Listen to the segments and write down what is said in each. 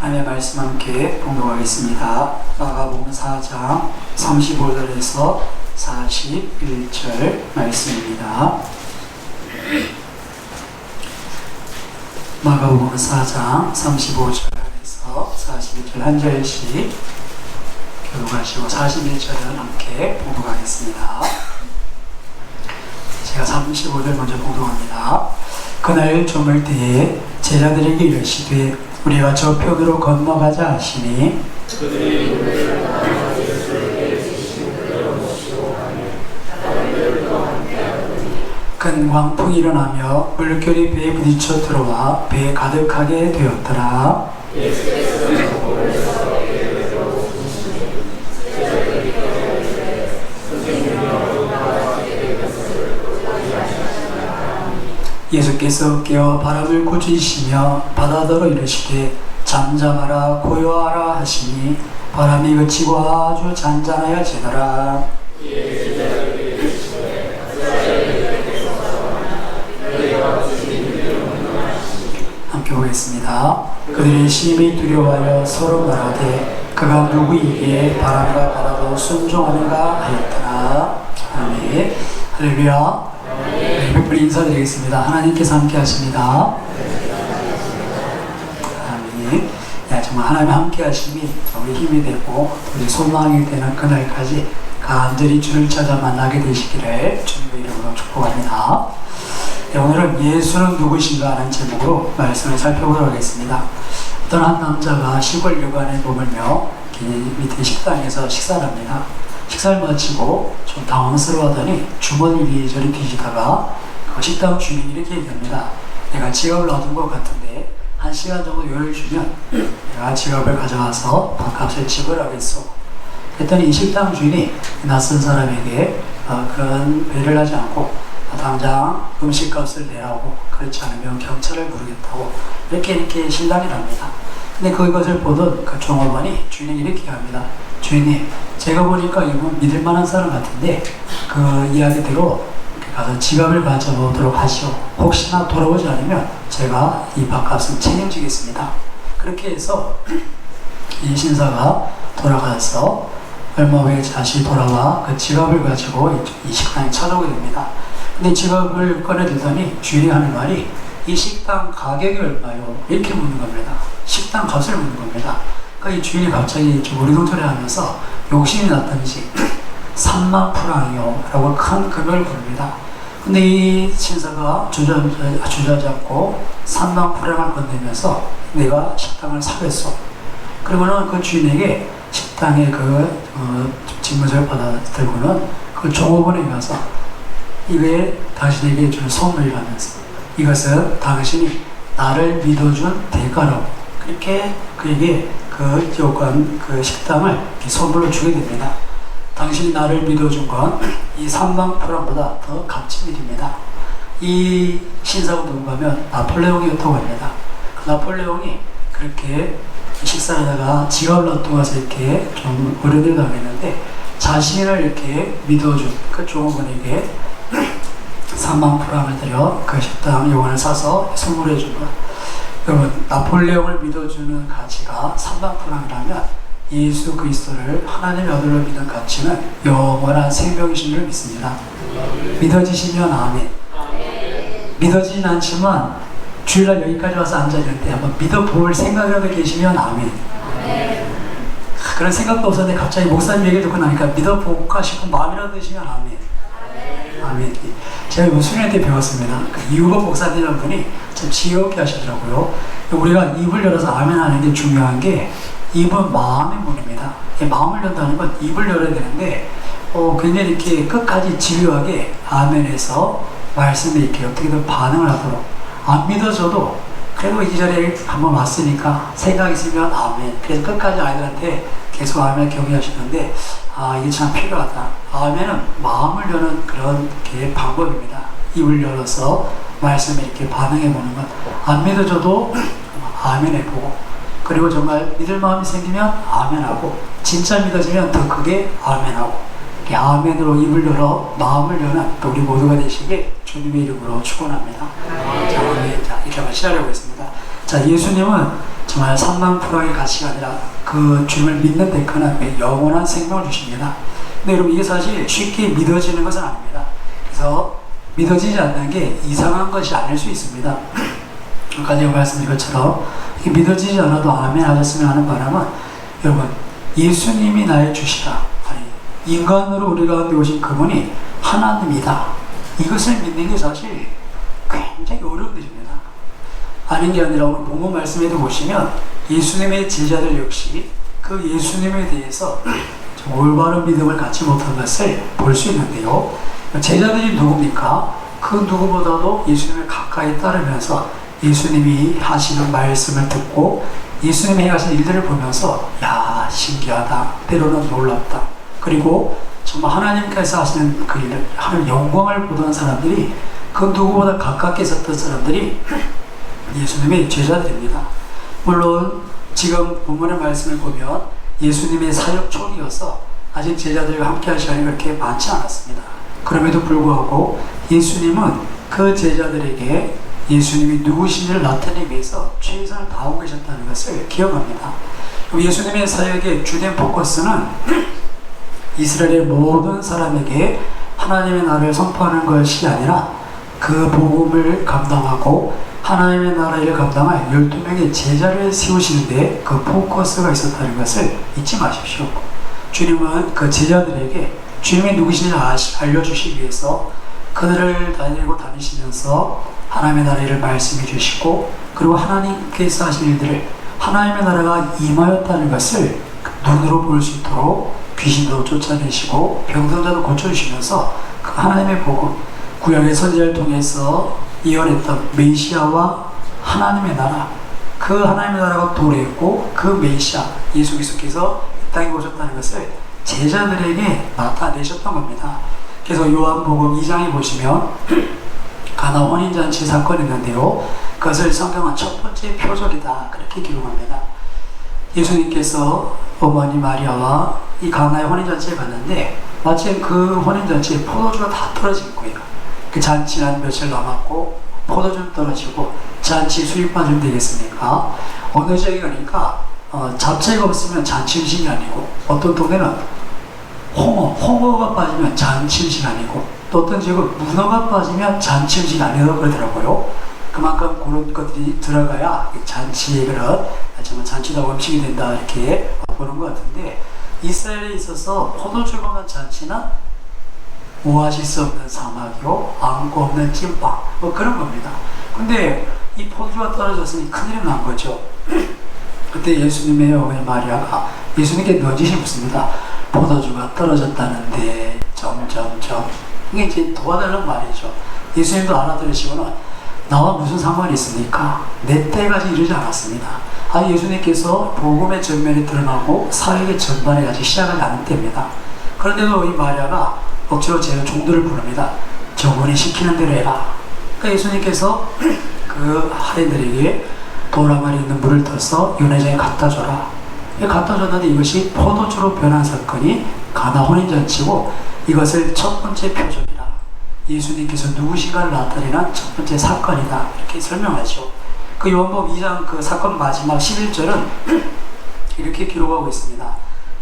하나님의 말씀 함께 봉독하겠습니다. 마가복음 4장 35절에서 41절 말씀입니다. 마가복음 4장 35절에서 41절 한 절씩 교독하시고 41절은 함께 봉독하겠습니다. 제가 35절 먼저 봉독합니다. 그날 저물 때에 제자들에게 이르시되 우리가 저 편으로 건너가자 하시니 큰 광풍이 일어나며 물결이 배에 부딪혀 들어와 배에 가득하게 되었더라. 예수께서 깨어 바람을 꾸짖으시며 바다더러 이르시되 잠잠하라 고요하라 하시니 바람이 그치고 아주 잔잔하여지더라. 함께 보겠습니다. 그들이 심히 두려워하여 서로 말하되 그가 누구이기에 바람과 바다도 순종하는가 하였더라. 아멘. 할렐루야. 우리 인사드리겠습니다. 하나님께서 함께 하십니다. 아멘. 정말 하나님 함께 하심이 우리 힘이 되고 우리 소망이 되는 그날까지 간절히 주를 찾아 만나게 되시기를 주님의 이름으로 축복합니다. 오늘은 예수는 누구신가 하는 제목으로 말씀을 살펴보도록 하겠습니다. 어떤 한 남자가 시골旅館에 머물며 밑에 식당에서 식사를 합니다. 식사를 마치고 좀 당황스러워하더니 주머니를 이리저리 뒤지다가 식당 주인이 이렇게 얘기합니다. 내가 지갑을 놔둔 것 같은데 1시간 정도 여유를 주면 내가 지갑을 가져와서 밥값을 지불하겠소. 그랬더니 이 식당 주인이 낯선 사람에게 그런 배를 하지 않고 당장 음식값을 내라고, 그렇지 않으면 경찰을 부르겠다고 이렇게 신랑이 합니다. 근데 그것을 보던 그 종업원이 주인에게 이렇게 합니다. 주인님, 제가 보니까 이분 믿을 만한 사람 같은데 그 이야기대로 가서 지갑을 가져오도록 하시오. 혹시나 돌아오지 않으면 제가 이 밥값은 책임지겠습니다. 그렇게 해서 이 신사가 돌아가서 얼마 후에 다시 돌아와 그 지갑을 가지고 이 식당에 찾아오게 됩니다. 근데 지갑을 꺼내들더니 주인이 하는 말이 이 식당 가격이 얼마요? 이렇게 묻는 겁니다. 식당 값을 묻는 겁니다. 그러니까 이 주인이 갑자기 좀 우리동토리 하면서 욕심이 났던지 3만 프랑이요 라고 큰 금액을 부릅니다. 근데 이 신사가 주저하지 않고 3만 프랑을 건네면서 내가 식당을 사겠소. 그러고는 그 주인에게 식당의 직무서를 받아들고는 그 종업원에 가서 이게 당신에게 준 선물이라면서 이것은 당신이 나를 믿어준 대가라고 그렇게 그에게 그 식당을 선물로 주게 됩니다. 당신이 나를 믿어준 건 이 3만 프랑보다 더 값진 일입니다. 이 신사가 누군가 하면 나폴레옹이었다고 합니다. 그 나폴레옹이 그렇게 식사하다가 지갑을 놔두고 가서 이렇게 좀 어려움을 당했는데 자신을 이렇게 믿어준 그 종업원에게 3만 프랑을 들여 그 식당 요원을 사서 선물해 준 것. 여러분, 나폴레옹을 믿어주는 가치가 3만 프랑이라면 예수 그리스도를 하나님의 아들로 믿는 가치는 영원한 생명이신 줄 믿습니다. 믿어지시면 아멘. 믿어지진 않지만 주일날 여기까지 와서 앉아있는데 한번 믿어볼 생각이라도 계시면 아멘. 그런 생각도 없었는데 갑자기 목사님 얘기 듣고 나니까 믿어볼까 싶은 마음이라도 드시면 아멘. 아멘. 제가 이번 수련회 때 배웠습니다. 그 이우범 목사님이라는 분이 참 지혜롭게 하시더라고요. 우리가 입을 열어서 아멘 하는 게 중요한 게 입은 마음의 문입니다. 마음을 연다는 건 입을 열어야 되는데 굉장히 이렇게 끝까지 집요하게 아멘해서 말씀에 이렇게 어떻게든 반응을 하도록, 안 믿어져도 그래도 이 자리에 한번 왔으니까 생각 있으면 아멘. 그래서 끝까지 아이들한테 계속 아멘 경유하시는데 이게 참 필요하다. 아멘은 마음을 여는 그런 방법입니다. 입을 열어서 말씀에 이렇게 반응해보는 것. 안 믿어져도 아멘 해보고, 그리고 정말 믿을 마음이 생기면 아멘하고, 진짜 믿어지면 더 크게 아멘하고, 아멘으로 입을 열어 마음을 여는 우리 모두가 되시길 주님의 이름으로 축원합니다. 자, 이렇게 한번 시작해보겠습니다. 자, 예수님은 정말 산만풀왕의 가치가 아니라 그 주님을 믿는 데크는 영원한 생명을 주십니다. 근데 여러분 이게 사실 쉽게 믿어지는 것은 아닙니다. 그래서 믿어지지 않는 게 이상한 것이 아닐 수 있습니다. 아까 제가 말씀드린 것처럼 이게 믿어지지 않아도 아멘 하셨으면 하는 바람은 여러분 예수님이 나의 주시다. 아니, 인간으로 우리 가운데 오신 그분이 하나님이다. 이것을 믿는 게 사실 굉장히 어려운 일입니다. 아닌 게 아니라 오늘 본문 말씀에도 보시면 예수님의 제자들 역시 그 예수님에 대해서 올바른 믿음을 갖지 못한 것을 볼 수 있는데요. 제자들이 누굽니까? 그 누구보다도 예수님을 가까이 따르면서 예수님이 하시는 말씀을 듣고 예수님이 해가신 일들을 보면서 야 신기하다, 때로는 놀랍다, 그리고 정말 하나님께서 하시는 그 일을 하나님 영광을 보던 사람들이 그 누구보다 가깝게 있었던 사람들이 예수님의 제자들입니다. 물론 지금 본문의 말씀을 보면 예수님의 사역 초기여서 아직 제자들과 함께할 시간이 그렇게 많지 않았습니다. 그럼에도 불구하고 예수님은 그 제자들에게 예수님이 누구신지를 나타내기 위해서 최선을 다하고 계셨다는 것을 기억합니다. 예수님의 사역의 주된 포커스는 이스라엘의 모든 사람에게 하나님의 나라를 선포하는 것이 아니라 그 복음을 감당하고 하나님의 나라 일을 감당할 12명의 제자를 세우시는데 그 포커스가 있었다는 것을 잊지 마십시오. 주님은 그 제자들에게 주님이 누구신지 알려주시기 위해서 그들을 다니시면서 하나님의 나라 일을 말씀해 주시고 그리고 하나님께서 하신 일들을 하나님의 나라가 임하였다는 것을 눈으로 볼 수 있도록 귀신도 쫓아내시고 병상자도 고쳐주시면서 그 하나님의 복음, 구약의 선지자를 통해서 예언했던 메시아와 하나님의 나라, 그 하나님의 나라가 도래했고 그 메시아 예수 그리스도께서 이 땅에 오셨다는 것을 제자들에게 나타내셨던 겁니다. 그래서 요한복음 2장에 보시면 가나 혼인잔치 사건이 있는데요, 그것을 성경은 첫 번째 표적이다 그렇게 기록합니다. 예수님께서 어머니 마리아와 이 가나의 혼인잔치에 갔는데 마침 그 혼인잔치에 포도주가 다 떨어진 거예요. 그 잔치는 며칠 남았고 포도주는 떨어지고 잔치 수입 빠지면 되겠습니까? 어느 지역에 가니까 잡채가 없으면 잔치 음식이 아니고, 어떤 동네는 홍어가 빠지면 잔치 음식이 아니고, 또 어떤 지역은 문어가 빠지면 잔치 음식이 아니라고 그러더라고요. 그만큼 그런 것들이 들어가야 잔치의 그런 정말 잔치다고 음식이 된다 이렇게 보는 것 같은데, 이스라엘에 있어서 포도주가 없는 잔치는 오아시스 없는 사막이요 안고 없는 찐빵 뭐 그런 겁니다. 근데 이 포도주가 떨어졌으니 큰일이 난 거죠. 그때 예수님의 어머니 마리아가 예수님께 넌지시 묻습니다. 포도주가 떨어졌다는데 점점점. 이게 이제 도와달라는 말이죠. 예수님도 알아들으시고는 나와 무슨 상관이 있습니까? 내 때까지 이르지 않았습니다. 아니 예수님께서 복음의 전면이 드러나고 사역의 전반에 아직 시작하지 않은 때입니다. 그런데도 이 마리아가 억지로 제가 종들을 부릅니다. 저분이 시키는 대로 해라. 그러니까 예수님께서 그 하인들에게 도라말에 있는 물을 떠서 연회장에 갖다 줘라. 갖다 줬는데 이것이 포도주로 변한 사건이 가나 혼인잔치고, 이것을 첫 번째 표적이다. 예수님께서 누구신가를 나타내는 첫 번째 사건이다. 이렇게 설명하죠. 그 요한복음 2장 그 사건 마지막 11절은 이렇게 기록하고 있습니다.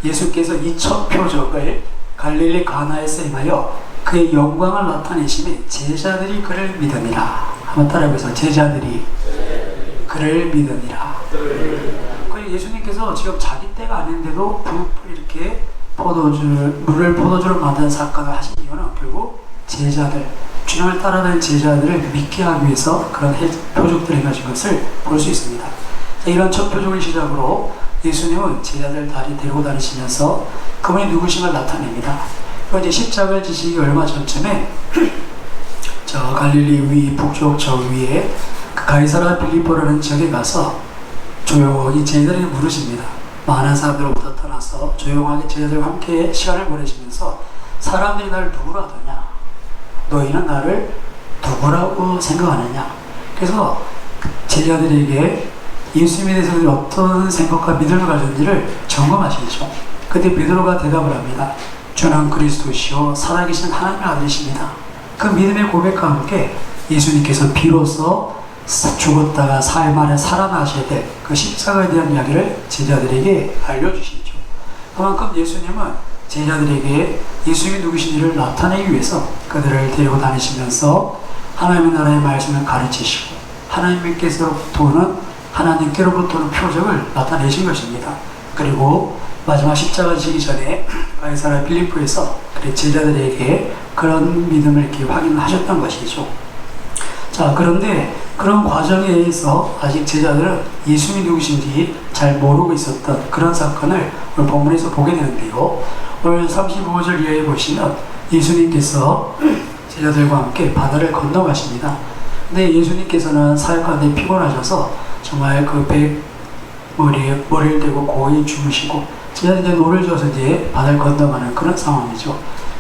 예수께서 이 첫 표적을 갈릴리 가나에서 행하여 그의 영광을 나타내시며 제자들이 그를 믿으니라. 한번 따라해보세요. 제자들이 그를 믿으니라. 예수님께서 지금 자기 때가 아닌데도 이렇게 물을 포도주로 만든 사건을 하신 이유는 결국 제자들, 주님을 따라다니는 제자들을 믿게 하기 위해서 그런 표적들을 행하신 것을 볼 수 있습니다. 자, 이런 첫 표적을 시작으로 예수님은 제자들 데리고 다니시면서 그분이 누구신가를 나타냅니다. 그리고 이제 십자가를 지시기 얼마 전쯤에 저 갈릴리 위 북쪽 저 위에 그 가이사라 빌립보라는 지역에 가서 조용히 제자들이 물으십니다. 많은 사람들로부터 떠나서 조용하게 제자들과 함께 시간을 보내시면서 사람들이 나를 누구라 하더냐? 너희는 나를 누구라고 생각하느냐? 그래서 제자들에게 예수님에 대해서 어떤 생각과 믿음을 가졌는지를 점검하시죠. 그때 베드로가 대답을 합니다. 주는 그리스도시요 살아계신 하나님의 아들이십니다. 그 믿음의 고백과 함께 예수님께서 비로소 죽었다가 사흘 만에 살아나셔야 될 그 십자가에 대한 이야기를 제자들에게 알려주시죠. 그만큼 예수님은 제자들에게 예수님이 누구신지를 나타내기 위해서 그들을 데리고 다니시면서 하나님의 나라의 말씀을 가르치시고 하나님께로부터는 표적을 나타내신 것입니다. 그리고 마지막 십자가 지기 전에 가이사랴 빌립보에서 제자들에게 그런 믿음을 이렇게 확인하셨던 것이죠. 자, 그런데 그런 과정에 의해서 아직 제자들은 예수님이 누구신지 잘 모르고 있었던 그런 사건을 오늘 본문에서 보게 되는데요. 오늘 35절 이하에 보시면 예수님께서 제자들과 함께 바다를 건너가십니다. 근데 예수님께서는 사역하는데 피곤하셔서 정말 그 머리를 대고 고이 주무시고 제자들이 노를 져서 이제 바다를 건너가는 그런 상황이죠.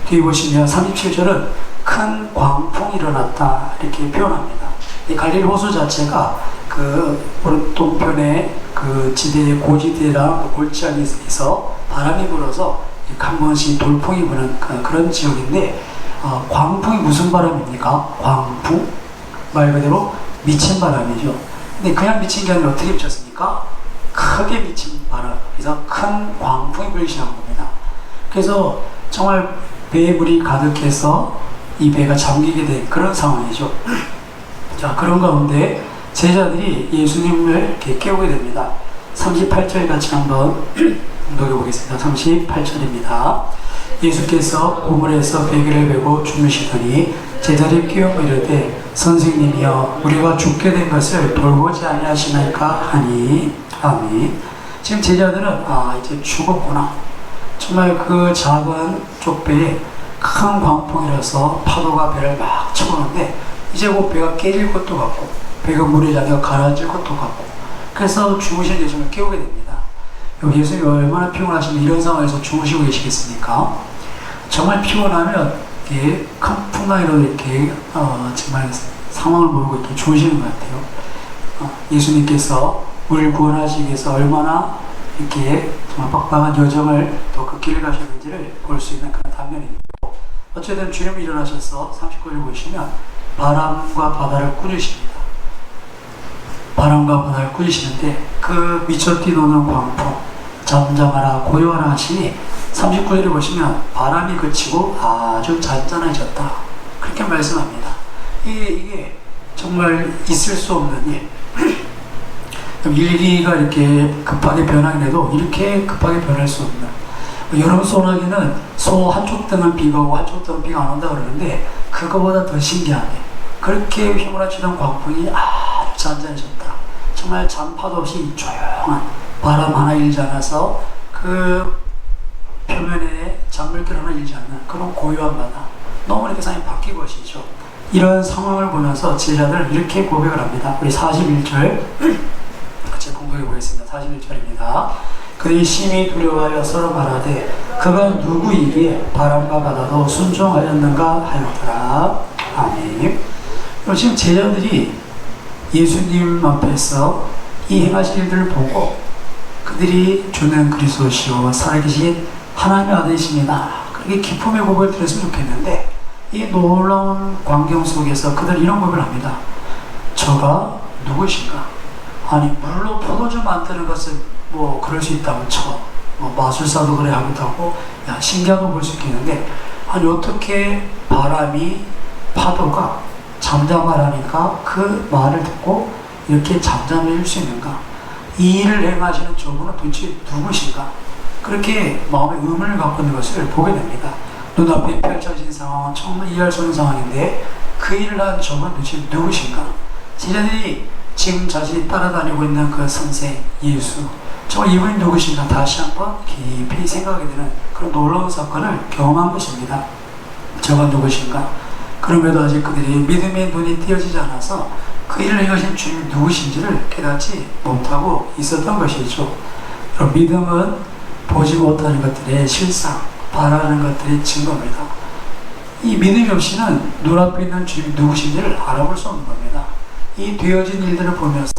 뒤에 보시면 37절은 큰 광풍이 일어났다 이렇게 표현합니다. 이 갈릴리 호수 자체가 그 오른동편에 그 지대의 고지대랑 골짜기에 있어 바람이 불어서 한 번씩 돌풍이 부는 그런 지역인데, 광풍이 무슨 바람입니까? 광풍? 말 그대로 미친 바람이죠. 근데 그냥 미친 게 아니라 어떻게 미쳤습니까? 크게 미친 바람. 그래서 큰 광풍이 불기 시작한 겁니다. 그래서 정말 배에 물이 가득해서 이 배가 잠기게 된 그런 상황이죠. 자, 그런 가운데 제자들이 예수님을 이렇게 깨우게 됩니다. 38절 같이 한번 읽어보겠습니다. 38절입니다. 예수께서 고물에서 베개를 메고 주무시더니 제자들이 깨우고 이르되 선생님이여 우리가 죽게 된 것을 돌보지 아니하시나이까 하니. 아멘. 지금 제자들은 이제 죽었구나. 정말 그 작은 족배에 큰 광풍이라서 파도가 배를 막 쳐오는데 이제 곧 배가 깨질 것도 같고 배가 물에 잠겨 가라앉을 것도 같고, 그래서 주무신 예수님을 깨우게 됩니다. 예수님이 얼마나 피곤하시면 이런 상황에서 주무시고 계시겠습니까? 정말 피곤하면 이렇게 큰 풍랑이라도 이렇게 정말 상황을 모르고 이렇게 주무시는 것 같아요. 예수님께서 우리를 구원하시기 위해서 얼마나 이렇게 정말 빡빡한 여정을 또 그 길을 가셨는지를 볼 수 있는 그런 단면인데요. 어쨌든 주님이 일어나셔서 39절 보시면 바람과 바다를 꾸짖습니다. 바람과 바다를 꾸짖시는데 그 미쳐 뛰노는 광풍, 잠잠하라 고요하라 하시니 39절에 보시면 바람이 그치고 아주 잔잔해졌다 그렇게 말씀합니다. 이게 정말 있을 수 없는 일. 일기가 이렇게 급하게 변하긴 해도 이렇게 급하게 변할 수 없는, 여름 소나기는 소 한쪽 등은 비가 오고 한쪽 등은 비가 안 온다 그러는데 그거보다 더 신기하게 그렇게 휘몰아치던 광풍이 아주 잔잔해졌다. 정말 잔파도 없이 조용한 바람 하나 일지 않아서 그 표면에 잔물길 하나 일지 않는 그런 고요한 바다. 너무 이렇게 상황이 바뀌고 계시죠. 이런 상황을 보면서 제자들은 이렇게 고백을 합니다. 우리 41절 같이 공부해 보겠습니다. 41절입니다. 그들이 심히 두려워하여 서로 말하되 그가 누구이기에 바람과 바다도 순종하였는가 하였더라. 아멘. 지금 제자들이 예수님 앞에서 이 행하신 일들을 보고 그들이 주는 그리스도시요 살아계신 하나님의 아들이십니다. 그렇게 기쁨의 고백을 드렸으면 좋겠는데 이 놀라운 광경 속에서 그들은 이런 고백을 합니다. 저가 누구신가? 아니 물로 포도주 만드는 것은 뭐 그럴 수 있다면 뭐 마술사도 그래 하기도 하고 신기하고 볼 수 있겠는데 아니 어떻게 바람이 파도가 잠잠하라니까 그 말을 듣고 이렇게 잠잠해질 수 있는가? 이 일을 행하시는 저분은 도대체 누구신가? 그렇게 마음의 의문을 갖고 있는 것을 보게 됩니다. 눈앞에 펼쳐진 상황은 정말 이해할 수 없는 상황인데 그 일을 한 저분은 도대체 누구신가? 제자들이 지금 자신이 따라다니고 있는 그 선생 예수, 정말 이분이 누구신가 다시 한번 깊이 생각하게 되는 그런 놀라운 사건을 경험한 것입니다. 저가 누구신가? 그럼에도 아직 그들이 믿음의 눈이 띄어지지 않아서 그 일을 행하신 주님이 누구신지를 깨닫지 못하고 있었던 것이죠. 그럼 믿음은 보지 못하는 것들의 실상, 바라는 것들의 증거입니다. 이 믿음이 없이는 눈앞에 있는 주님이 누구신지를 알아볼 수 없는 겁니다. 이 되어진 일들을 보면서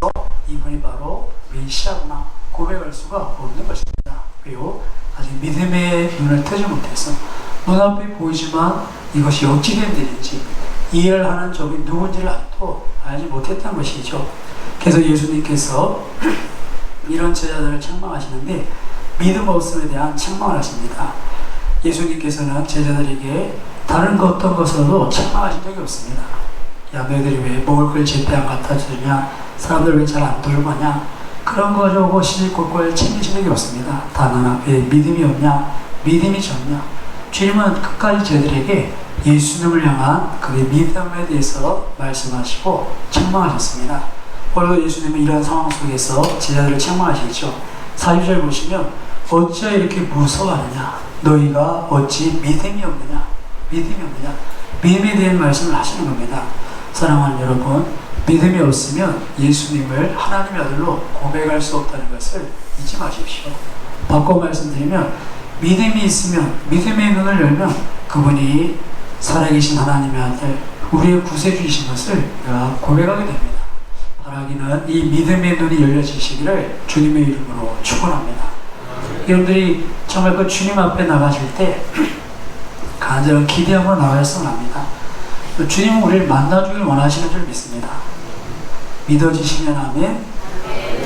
이분이 바로 메시아구나 고백할 수가 없는 것입니다. 그리고 아직 믿음의 눈을 뜨지 못해서 눈앞에 보이지만 이것이 어찌된 일인지 이 일을 하는 적이 누군지를 또 알지 못했던 것이죠. 그래서 예수님께서 이런 제자들을 책망하시는데 믿음 없음에 대한 책망을 하십니다. 예수님께서는 제자들에게 다른 어떤 것으로도 책망하신 적이 없습니다. 야, 너희들이 왜 먹을 걸 제때 안 갖다 주냐, 사람들 왜 잘 안 돌보냐, 그런 거 저거 시시콜콜 챙기신 적이 없습니다. 단 하나, 왜 믿음이 없냐, 믿음이 적냐. 주님은 끝까지 저들에게 예수님을 향한 그 믿음에 대해서 말씀하시고 책망하셨습니다. 오늘도 예수님은 이런 상황 속에서 제자들을 책망하시겠죠. 4절 보시면 어찌 이렇게 무서워하느냐, 너희가 어찌 믿음이 없느냐, 믿음이 없느냐, 믿음에 대한 말씀을 하시는 겁니다. 사랑하는 여러분, 믿음이 없으면 예수님을 하나님의 아들로 고백할 수 없다는 것을 잊지 마십시오. 바꿔 말씀드리면 믿음이 있으면, 믿음의 눈을 열면 그분이 살아계신 하나님의 아들, 우리의 구세주이신 것을 고백하게 됩니다. 바라기는 이 믿음의 눈이 열려지시기를 주님의 이름으로 축원합니다. 여러분들이 정말 그 주님 앞에 나가실 때 간절한 기대함으로 나가셨으면 합니다. 주님은 우리를 만나주길 원하시는 줄 믿습니다. 믿어지시면 아멘,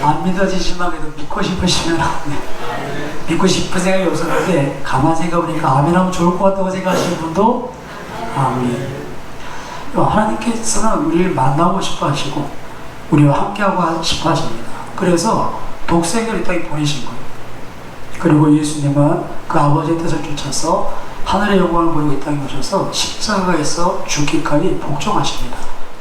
안 믿어지시면 그래도 믿고 싶으시면 아멘. 믿고 싶은 생각이 없었는데 가만 생각해보니까 아멘하면 좋을 것 같다고 생각하시는 분도 아멘. 하나님께서는 우리를 만나고 싶어 하시고 우리와 함께하고 싶어 하십니다. 그래서 독생자를 이 땅에 보내신 거예요. 그리고 예수님은 그 아버지의 뜻을 쫓아서 하늘의 영광을 보이고 이 땅에 오셔서 십자가에서 죽기까지 복종하십니다.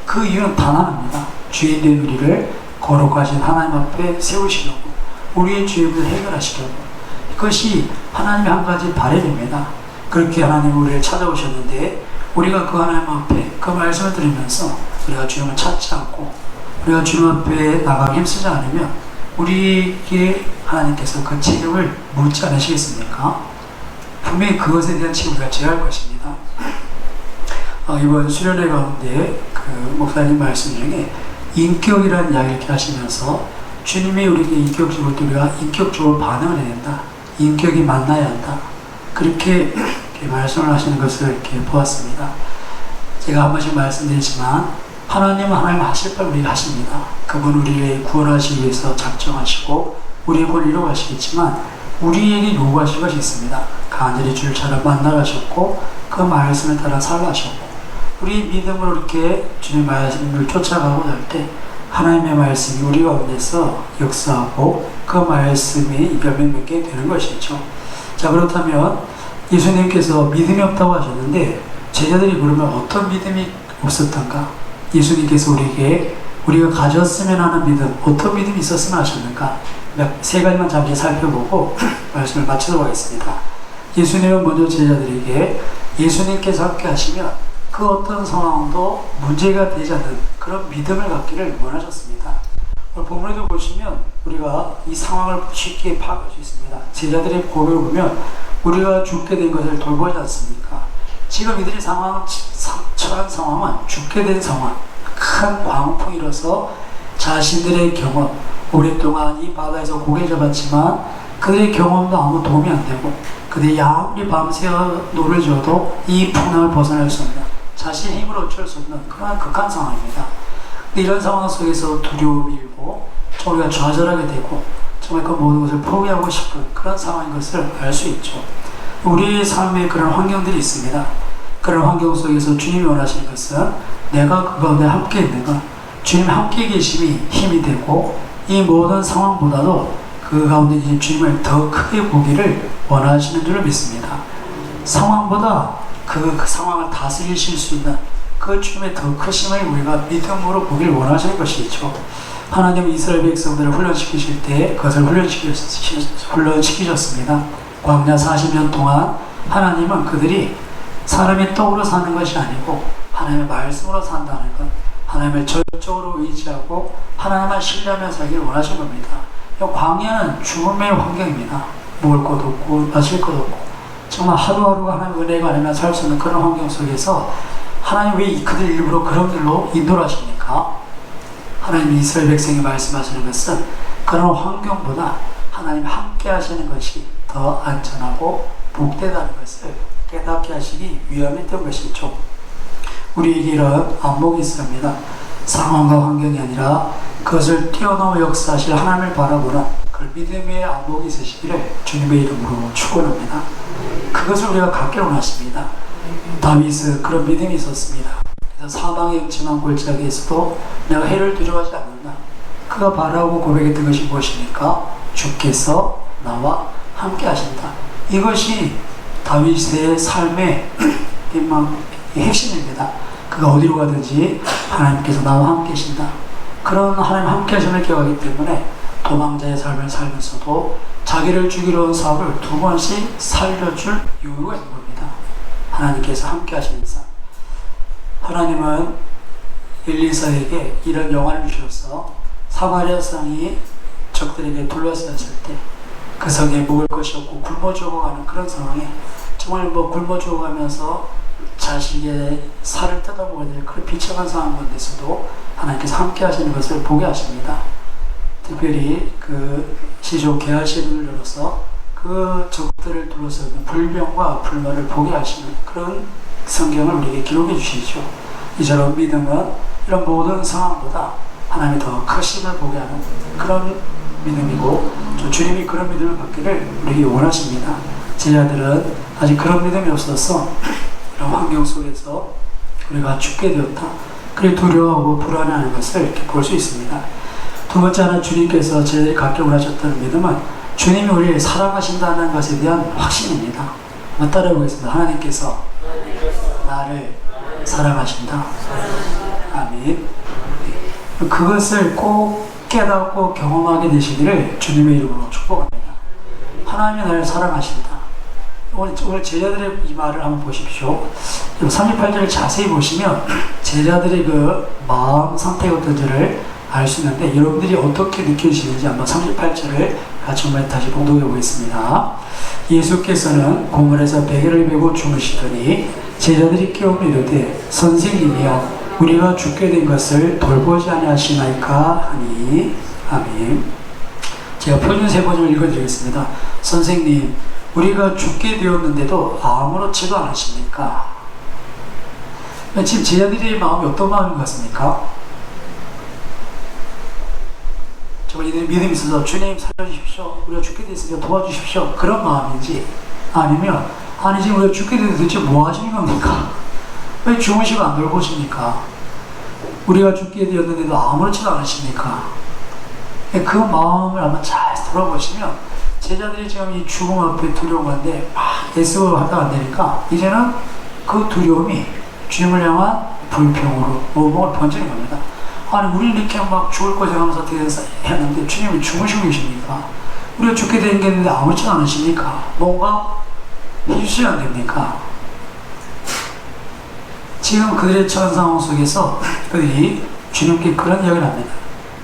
그 이유는 단 하나입니다. 주인 된 우리를 거룩하신 하나님 앞에 세우시려고, 우리의 죄를 해결하시려고. 이것이 하나님의 한 가지 바람입니다. 그렇게 하나님 우리를 찾아오셨는데 우리가 그 하나님 앞에 그 말씀을 들으면서 우리가 주님을 찾지 않고 우리가 주님 앞에 나가기 힘쓰지 않으면 우리에게 하나님께서 그 책임을 묻지 않으시겠습니까? 분명히 그것에 대한 책임을 우리가 져야 할 것입니다. 이번 수련회 가운데 그 목사님 말씀 중에 인격이라는 이야기를 이렇게 하시면서 주님이 우리에게 인격 줄 때 우리가 인격적으로 반응을 해야 된다. 인격이 만나야 한다. 그렇게 말씀을 하시는 것을 이렇게 보았습니다. 제가 한 번씩 말씀드리지만 하나님은 하나님 하실 걸 우리가 하십니다. 그분 우리를 구원하시기 위해서 작정하시고 우리의 걸 이루어가시겠지만 우리에게 요구하실 것이 있습니다. 간절히 주를 찾아 만나라셨고 그 말씀에 따라 살라셨고 우리 믿음으로 이렇게 주님 말씀을 쫓아가고자 할 때 하나님의 말씀이 우리 가운데서 역사하고 그 말씀이 열매 맺게 되는 것이죠. 자, 그렇다면 예수님께서 믿음이 없다고 하셨는데 제자들이 그러면 어떤 믿음이 없었던가? 예수님께서 우리에게 우리가 가졌으면 하는 믿음, 어떤 믿음이 있었으면 하셨는가? 세 가지만 잠시 살펴보고 말씀을 마치도록 하겠습니다. 예수님은 먼저 제자들에게 예수님께서 함께 하시면 그 어떤 상황도 문제가 되지 않는 그런 믿음을 갖기를 원하셨습니다. 오늘 본문에도 보시면 우리가 이 상황을 쉽게 파악할 수 있습니다. 제자들의 고백을 보면 우리가 죽게 된 것을 돌보지 않습니까? 지금 이들이 처한 상황은 죽게 된 상황, 큰 광풍이 일어서 자신들의 경험, 오랫동안 이 바다에서 고개 잡았지만 그들의 경험도 아무 도움이 안 되고 그들이 아무리 밤새 노를 져도 이 풍랑을 벗어날 수 없는, 자신의 힘으로 어쩔 수 없는 그런 극한 상황입니다. 이런 상황 속에서 두려움이 일고 우리가 좌절하게 되고 정말 그 모든 것을 포기하고 싶은 그런 상황인 것을 알 수 있죠. 우리의 삶에 그런 환경들이 있습니다. 그런 환경 속에서 주님이 원하시는 것은 내가 그 가운데 함께 있는가, 주님 함께 계심이 힘이 되고 이 모든 상황보다도 그 가운데 계신 주님을 더 크게 보기를 원하시는 줄 믿습니다. 상황보다 그 상황을 다스리실 수 있는 그 주님의 더 크심을 우리가 믿음으로 보기를 원하시는 것이죠. 하나님은 이스라엘 백성들을 훈련시키실 때 그것을 훈련시키셨습니다. 광야 40년 동안 하나님은 그들이 사람의 떡으로 사는 것이 아니고 하나님의 말씀으로 산다는 것, 하나님을 절적으로 의지하고 하나님만 신뢰하며 살기를 원하신 겁니다. 광야는 죽음의 환경입니다. 먹을 것 없고 마실 것 없고 정말 하루하루가 하나님의 은혜가 아니면 살 수 없는 그런 환경 속에서 하나님 왜 그들 일부러 그런 길로 인도를 하십니까? 하나님이 이스라엘 백성이 말씀하시는 것은 그런 환경보다 하나님 함께 하시는 것이 더 안전하고 복되다는 것을 깨닫게 하시기 위함이었던 것이죠. 우리에게 이런 안목이 있습니다. 상황과 환경이 아니라 그것을 뛰어넘어 역사하실 하나님을 바라보는 그 믿음의 안목이 있으시기를 주님의 이름으로 축원합니다. 그것을 우리가 갖기를 원하십니다. 다윗은 그런 믿음이 있었습니다. 그래서 사망의 음침한 골짜기에서도 내가 해를 두려워하지 않는다. 그가 바라고 고백했던 것이 무엇입니까? 주께서 나와 함께 하신다. 이것이 다윗의 삶의 핵심입니다. 그가 어디로 가든지 하나님께서 나와 함께 하신다. 그런 하나님 함께 하심을 기억하기 때문에 도망자의 삶을 살면서도 자기를 죽이러 온 사울을 2번씩 살려줄 이유가 있는 겁니다. 하나님께서 함께 하시는 삶. 하나님은 엘리사에게 이런 영화를 주셔서 사마리아 성이 적들에게 둘러싸였을 때 그 성에 먹을 것이 없고 굶어 죽어가는 그런 상황에 정말 굶어 죽어가면서 자식의 살을 뜯어먹어야 될 그런 비참한 상황 가운데서도 하나님께서 함께 하시는 것을 보게 하십니다. 특별히 그 시조 게하시를 열어서 그 적들을 둘러싸는 불병과 불만을 보게 하시는 그런 성경을 우리에게 기록해 주시죠. 이처럼 믿음은 이런 모든 상황보다 하나님이 더 크심을 보게 하는 그런 믿음이고 주님이 그런 믿음을 갖기를 우리에게 원하십니다. 제자들은 아직 그런 믿음이 없어서 이런 환경 속에서 우리가 죽게 되었다. 그래 두려워하고 불안해하는 것을 이렇게 볼 수 있습니다. 두 번째 하나 주님께서 제자들이 갖기를 원하셨다는 믿음은 주님이 우리를 사랑하신다는 것에 대한 확신입니다. 한번 따라해보겠습니다. 하나님께서 나를 사랑하신다. 아멘. 그것을 꼭 깨닫고 경험하게 되시기를 주님의 이름으로 축복합니다. 하나님이 나를 사랑하신다. 오늘 제자들의 이 말을 한번 보십시오. 38절을 자세히 보시면 제자들의 그 마음 상태가 어떤지를 알 수 있는데 여러분들이 어떻게 느껴지시는지 한번 38절을 같이 한번 다시 봉독해 보겠습니다. 예수께서는 고물에서 베개를 메고 주무시더니 제자들이 깨우며 이르되 선생님이여 우리가 죽게 된 것을 돌보지 아니하시나이까 하니 아멘. 제가 표준 세번을 읽어드리겠습니다. 선생님 우리가 죽게 되었는데도 아무렇지도 않으십니까? 지금 제자들의 마음이 어떤 마음인 것 같습니까? 정말 이들이 믿음이 있어서 주님 살려주십시오. 우리가 죽게 됐으니까 도와주십시오. 그런 마음인지 아니면 아니 지금 우리가 죽게 됐는데 도대체 뭐 하시는 겁니까? 왜 주무시고 안 돌보십니까? 우리가 죽게 되었는데도 아무렇지도 않으십니까? 그 마음을 한번 잘 돌아보시면 제자들이 지금 이 죽음 앞에 두려워한데 막 애쓰고 하다가 안 되니까 이제는 그 두려움이 주님을 향한 불평으로 모범을 번지는 겁니다. 아니 우리는 이렇게 막 죽을 거 생각하면서 어떻게 했는데 주님이 주무시고 계십니까? 우리가 죽게 된 게 있는데 아무렇지도 않으십니까? 뭔가 해주셔야 안 됩니까? 지금 그들의 처한 상황 속에서 그들이 주님께 그런 이야기를 합니다.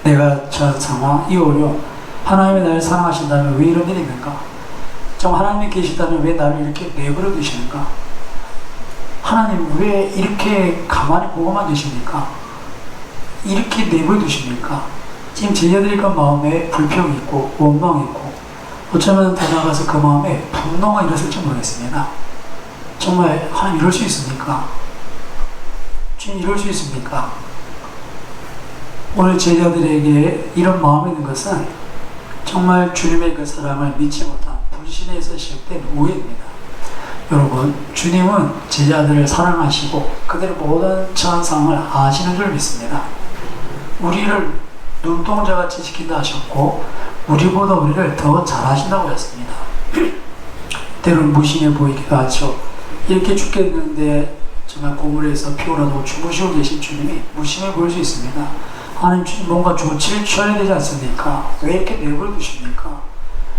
내가 처한 상황 이 어려움 하나님이 나를 사랑하신다면 왜 이런 일이 있는가? 정말 하나님이 계시다면 왜 나를 이렇게 내버려 두시는가? 하나님 왜 이렇게 가만히 보고만 계십니까? 이렇게 내버려 두십니까? 지금 제자들의 그 마음에 불평이 있고 원망이 있고 어쩌면 더 나아가서 그 마음에 분노가 일었을지 모르겠습니다. 정말 하나님 이럴 수 있습니까? 주님 이럴 수 있습니까? 오늘 제자들에게 이런 마음이 있는 것은 정말 주님의 그 사랑을 믿지 못한 불신에서 시작된 오해입니다. 여러분 주님은 제자들을 사랑하시고 그들의 모든 처한 상황을 아시는 줄 믿습니다. 우리를 눈동자같이 지킨다 하셨고 우리보다 우리를 더 잘하신다고 했습니다. 때로는 무심해 보이기도 하죠. 이렇게 죽게 됐는데 정말 고물에서 피곤하고 주무시고 계신 주님이 무심해 보일 수 있습니다. 하나님 주님 뭔가 조치를 취해야 되지 않습니까? 왜 이렇게 내버려 두십니까?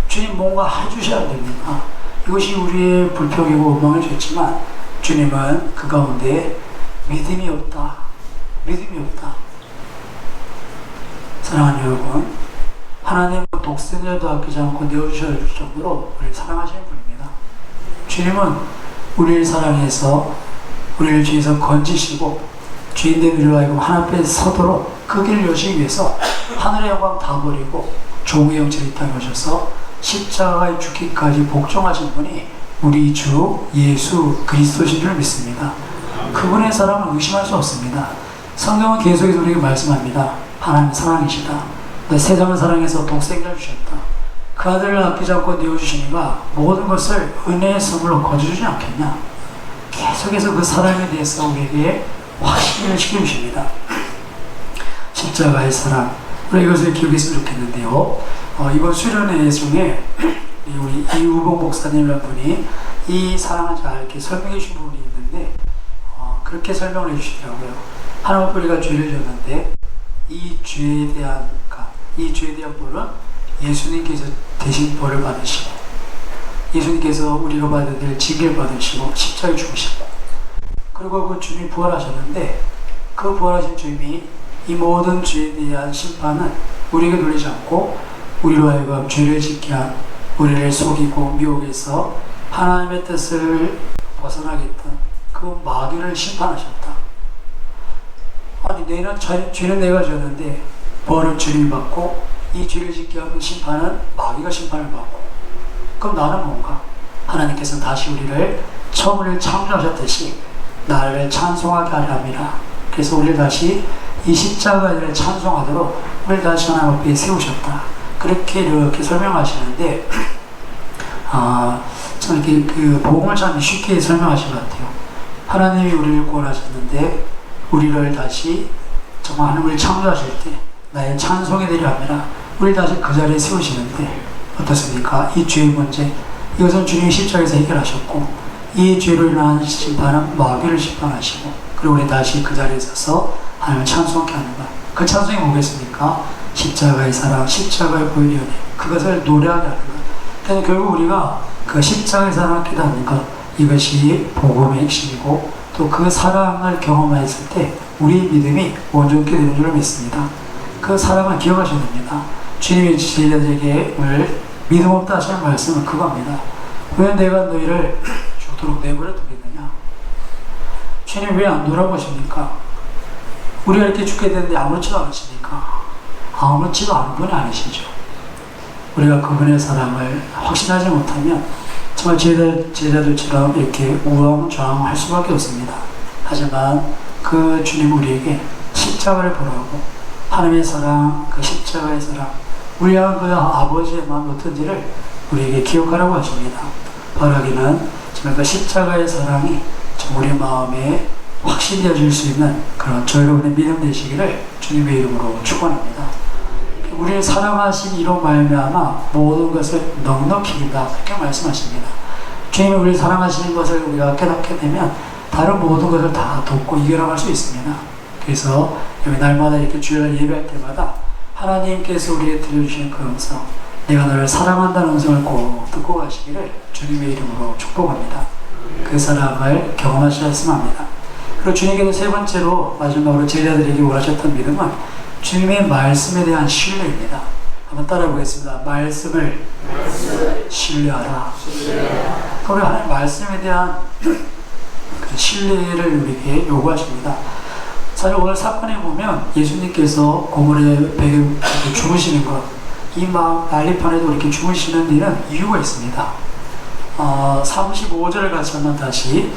주님 뭔가 해주셔야 됩니까? 이것이 우리의 불평이고 원망일 수 있지만 주님은 그 가운데 믿음이 없다. 믿음이 없다. 사랑하는 여러분, 하나님은 독생자도 아끼지 않고 내어주셔야 할 정도로 우리를 사랑하시는 분입니다. 주님은 우리를 사랑해서 우리를 죄에서 건지시고 죄인된 우리로 하여금 하나님 앞에 서도록 그 길을 여시기 위해서 하늘의 영광 다 버리고 종의 형체를 이 땅에 오셔서 십자가에 죽기까지 복종하신 분이 우리 주 예수 그리스도신 줄 믿습니다. 그분의 사랑을 의심할 수 없습니다. 성경은 계속해서 우리에게 말씀합니다. 하나님 사랑이시다. 내 세상을 사랑해서 독생자를 주셨다. 그 아들을 아끼지 않고 내어주시니가 모든 것을 은혜의 선물로 거저주지 않겠냐. 계속해서 그 사랑에 대해서 우리에게 확신을 시켜주십니다. 십자가의 사랑, 우리 이것을 기억했으면 좋겠는데요. 이번 수련회 중에 우리 이우봉 목사님이라는 분이 이 사랑을 잘 이렇게 설명해 주신 부분이 있는데 그렇게 설명을 해 주시더라고요. 하나님 앞에 우리가 죄를 졌는데 이 죄에 대한 벌은 예수님께서 대신 벌을 받으시고 예수님께서 우리가 받아야 될 징계를 받으시고 십자가에 죽으시고 그리고 그 주님이 부활하셨는데 그 부활하신 주님이 이 모든 죄에 대한 심판은 우리에게 돌리지 않고 우리로 하여금 죄를 짓게 한 우리를 속이고 미혹해서 하나님의 뜻을 벗어나게 했던 그 마귀를 심판하셨다. 아니 죄는 내가 졌는데 벌은 주님이 받고 이 죄를 짓게 하는 심판은 마귀가 심판을 받고 그럼 나는 뭔가? 하나님께서 다시 우리를 처음을 창조하셨듯이 나를 찬송하게 하려 함이라. 그래서 우리를 다시 이 십자가를 찬송하도록 우리를 다시 하나님 앞에 세우셨다. 그렇게 이렇게 설명하시는데 참 이렇게 그 복음을 참 쉽게 설명하신 것 같아요. 하나님이 우리를 구원하셨는데 우리를 다시 정말 하나님을 창조하실 때 나의 찬송이 되려 함이라. 우리를 다시 그 자리에 세우시는데 어떻습니까? 이 죄의 문제, 이것은 주님이 십자가에서 해결하셨고 이 죄로 인한 심판은 마귀를 심판하시고 그리고 우리 다시 그 자리에 서서 하나님을 찬송케 하는 것. 그 찬송이 뭐겠습니까? 십자가의 사랑, 십자가의 보혈의 은혜, 그것을 노래하게 하는 것. 그래서 결국 우리가 그 십자가의 사랑을 깨닫는 것, 이것이 복음의 핵심이고 또 그 사랑을 경험했을 때 우리의 믿음이 온전케 되는 줄 믿습니다. 그 사랑을 기억하셔야 됩니다. 주님이 제자들에게 오늘 믿음 없다 하시는 말씀은 그겁니다. 왜 내가 너희를 죽도록 내버려 두겠느냐? 주님 왜 안 돌아보십니까? 우리가 이렇게 죽게 되는데 아무렇지도 않으십니까? 아무렇지도 않은 분이 아니시죠. 우리가 그분의 사랑을 확신하지 못하면 정말 제자들처럼 이렇게 우왕좌왕할 수밖에 없습니다. 하지만 그 주님 우리에게 십자가를 보라고 하나님의 사랑, 그 십자가의 사랑, 우리 향한 그 아버지의 마음 어떤지를 우리에게 기억하라고 하십니다. 바라기는 정말 그 십자가의 사랑이 우리 마음에 확신되어질 수 있는 그런 저 여러분의 믿음 되시기를 주님의 이름으로 축원합니다. 우리를 사랑하신 이로 말미암아 모든 것을 넉넉히 이긴다 그렇게 말씀하십니다. 주님이 우리를 사랑하시는 것을 우리가 깨닫게 되면 다른 모든 것을 다 돕고 이겨나갈 수 있습니다. 그래서 날마다 이렇게 주일날 예배할 때마다 하나님께서 우리에게 들려주시는 그 음성, 내가 너를 사랑한다는 음성을 꼭 듣고 가시기를 주님의 이름으로 축복합니다. 그 사랑을 경험하셨으면 합니다. 그리고 주님께서 세 번째로 마지막으로 제자들에게 원하셨던 믿음은 주님의 말씀에 대한 신뢰입니다. 한번 따라 보겠습니다. 말씀을 신뢰하라. 우리 하나님 말씀에 대한 그 신뢰를 우리에게 요구하십니다. 사실 오늘 사건에 보면 예수님께서 고물의 베개 주무시는 것, 이 막 난리판에도 이렇게 주무시는 일은 이유가 있습니다. 35절을 같이 한번 다시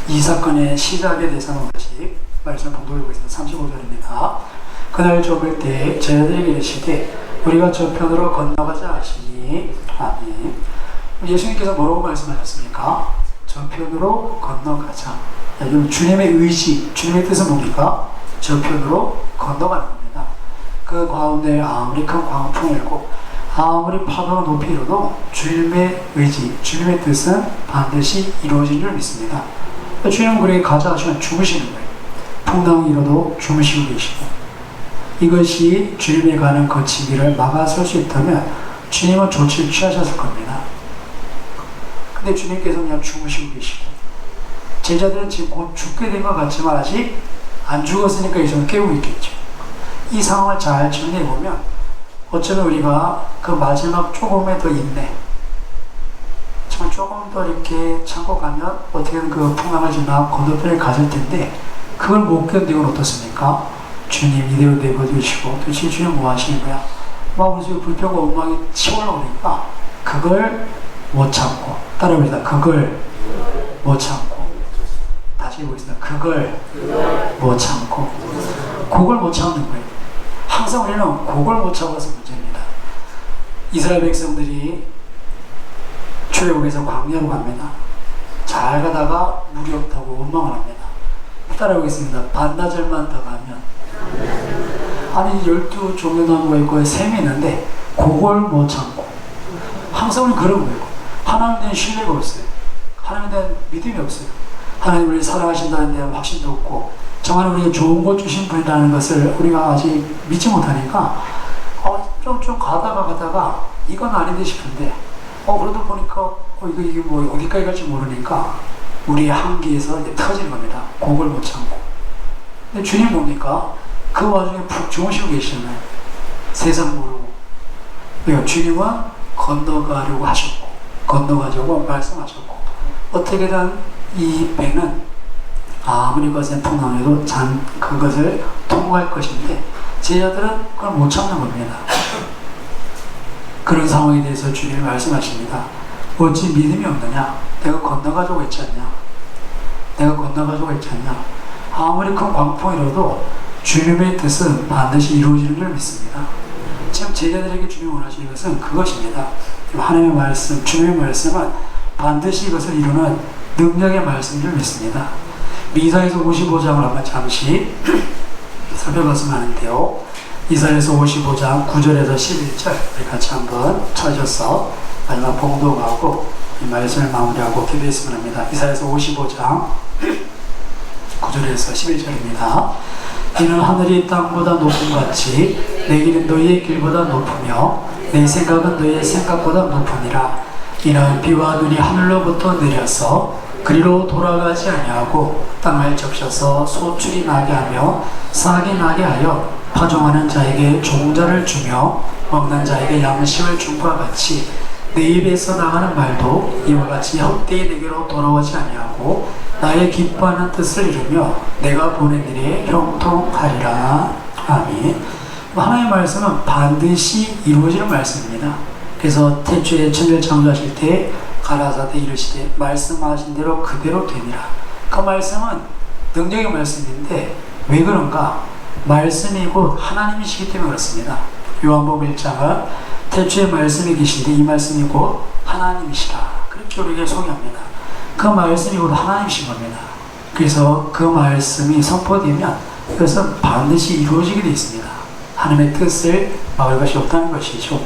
이 사건의 시작에 대해서 한번 다시 말씀을 봉독해보겠습니다. 35절입니다. 그날 저물 때 제자들에게 이르시되 우리가 저편으로 건너가자 하시니 아멘. 예수님께서 뭐라고 말씀하셨습니까? 저편으로 건너가자. 주님의 의지, 주님의 뜻은 뭡니까? 저편으로 건너가는 겁니다. 그 가운데 아무리 큰 광풍이 일고 아무리 파도가 높이 일어도 주님의 의지, 주님의 뜻은 반드시 이루어진 줄 믿습니다. 주님은 그렇게 가자 하시면 주무시는 거예요. 풍랑이 일어도 주무시고 계시고 이것이 주님이 가는 거친 길을 막아설 수 있다면 주님은 조치를 취하셨을 겁니다. 근데 주님께서 그냥 주무시고 계시고 제자들은 지금 곧 죽게 된 것 같지만 아직 안 죽었으니까 이손을 깨우고 있겠죠. 이 상황을 잘 정리해보면 어쩌면 우리가 그 마지막 조금의 더 인내, 정말 조금 더 이렇게 참고 가면 어떻게든 그 풍랑을 지나 건너편에 갔을 텐데 그걸 못 견디고 어떻습니까? 주님 이대로 내버려두시고 도대체 주님 뭐 하시는 거야? 막 우리 집에 불평과 원망이 치올라오니까 그걸 못 참고 따라합니다. 그걸 못 참고 다시 같이 해보겠습니다. 그걸 못 참고. 그걸 못 참는 거예요. 항상 우리는 그걸 못 참아서 문제입니다. 이스라엘 백성들이 출애굽에서 광야로 갑니다. 잘 가다가 물이 없다고 원망을 합니다. 따라오겠습니다. 반나절만 더 가면, 아니 12종려나무가 있고 샘이 있는데 그걸 못 참고. 항상 우리는 그런 거예요. 하나님에 대한 신뢰가 없어요. 하나님에 대한 믿음이 없어요. 하나님 우리를 사랑하신다는 데는 확신도 없고, 정말 우리에게 좋은 것 주신 분이라는 것을 우리가 아직 믿지 못하니까 좀 가다가 이건 아닌데 싶은데 그러다 보니까 이게 뭐 어디까지 갈지 모르니까 우리의 한계에서 이제 터지는 겁니다. 그걸 못 참고. 근데 주님 뭡니까? 그 와중에 푹 주무시고 계시잖아요. 세상 모르고. 그러니까 주님은 건너가려고 하셨고, 건너가자고 말씀하셨고, 어떻게든 이 배는 아무리 거센 풍랑에도 그것을 통과할 것인데 제자들은 그걸 못 참는 겁니다. 그런 상황에 대해서 주님이 말씀하십니다. 어찌 믿음이 없느냐? 내가 건너가자고 했지 않냐? 내가 건너가자고 했지 않냐? 아무리 큰 광풍이라도 주님의 뜻은 반드시 이루어지는 줄 믿습니다. 지금 제자들에게 주님이 원하시는 것은 그것입니다. 하나님의 말씀, 주님의 말씀은 반드시 이것을 이루는 능력의 말씀인 줄 믿습니다. 이사야서 55장을 한번 잠시 살펴봤으면 하는데요. 이사야서 55장 9절에서 11절 우리 같이 한번 찾아서 마지막 봉독하고 이 말씀을 마무리하고 기도했으면 합니다. 이사야서 55장 9절에서 11절입니다. 이는 하늘이 땅보다 높음 같이 내 길은 너희의 길보다 높으며 내 생각은 너희의 생각보다 높으니라. 이는 비와 눈이 하늘로부터 내려서 그리로 돌아가지 아니하고 땅을 적셔서 소출이 나게 하며 싹이 나게 하여 파종하는 자에게 종자를 주며 먹는 자에게 양식을 준 바 같이 내 입에서 나가는 말도 이와 같이 헛되이 내게로 돌아오지 아니하고 나의 기뻐하는 뜻을 이루며 내가 보낸 일에 형통하리라. 아멘. 하나님의 말씀은 반드시 이루어지는 말씀입니다. 그래서 태초에 천지를 창조하실 때 가라사대 이르시되 말씀하신 대로 그대로 되니라. 그 말씀은 능력의 말씀인데 왜 그런가? 말씀이 곧 하나님이시기 때문에 그렇습니다. 요한복음 1장은 태초에 말씀이 계신데 이 말씀이 곧 하나님이시라. 그렇게 우리에게 소개합니다. 그 말씀이 곧 하나님이신 겁니다. 그래서 그 말씀이 선포되면 그것은 반드시 이루어지게 되어 있습니다. 하나님의 뜻을 막을 것이 없다는 것이죠.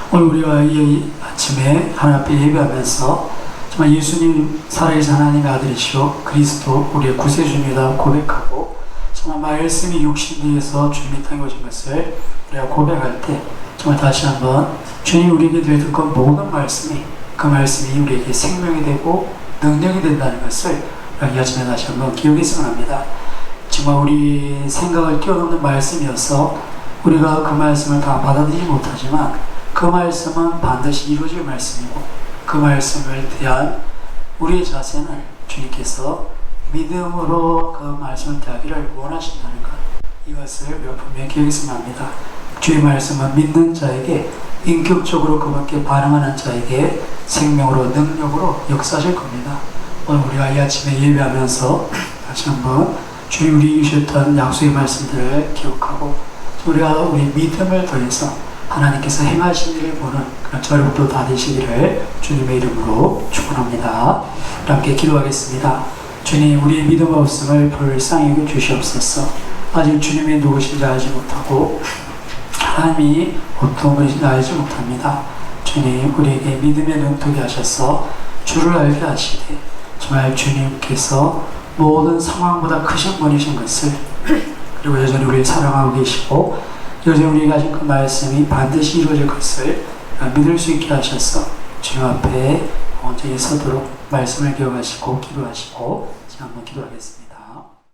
오늘 우리가 이 아침에 하나님 앞에 예배하면서 정말 예수님 살아계신 하나님의 아들이시오 그리스도 우리의 구세주입니다 고백하고, 정말 말씀이 육신되어서 주님의 땅에 오신 것을 우리가 고백할 때 정말 다시 한번 주님 우리에게 드렸던 모든 말씀이, 그 말씀이 우리에게 생명이 되고 능력이 된다는 것을 이 아침에 다시 한번 기억했으면 합니다. 정말 우리 생각을 뛰어넘는 말씀이어서 우리가 그 말씀을 다 받아들이지 못하지만 그 말씀은 반드시 이루어질 말씀이고, 그 말씀을 대한 우리의 자세는 주님께서 믿음으로 그 말씀을 대하기를 원하신다는 것, 이것을 분명히 기억했으면 합니다. 주의 말씀은 믿는 자에게, 인격적으로 그분께 반응하는 자에게 생명으로 능력으로 역사하실 겁니다. 오늘 우리가 이 아침에 예배하면서 다시 한번 주님 우리 주셨던 약속의 말씀들을 기억하고 우리가 우리 믿음을 더해서 하나님께서 행하신 일을 보는 그런 저녁도 다 되시기를 주님의 이름으로 축원합니다. 함께 기도하겠습니다. 주님, 우리의 믿음 없음을 불쌍히 여겨 주시옵소서. 아직 주님이 누구신지 알지 못하고 하나님이 어떤 분이신지 알지 못합니다. 주님, 우리에게 믿음의 눈뜨게 하셔서 주를 알게 하시되 정말 주님께서 모든 상황보다 크신 분이신 것을, 그리고 여전히 우리를 사랑하고 계시고 여전히 우리가 하신 그 말씀이 반드시 이루어질 것을 믿을 수 있게 하셔서 주님 앞에 온전히 서도록 말씀을 기억하시고 기도하시고 한번 기도하겠습니다.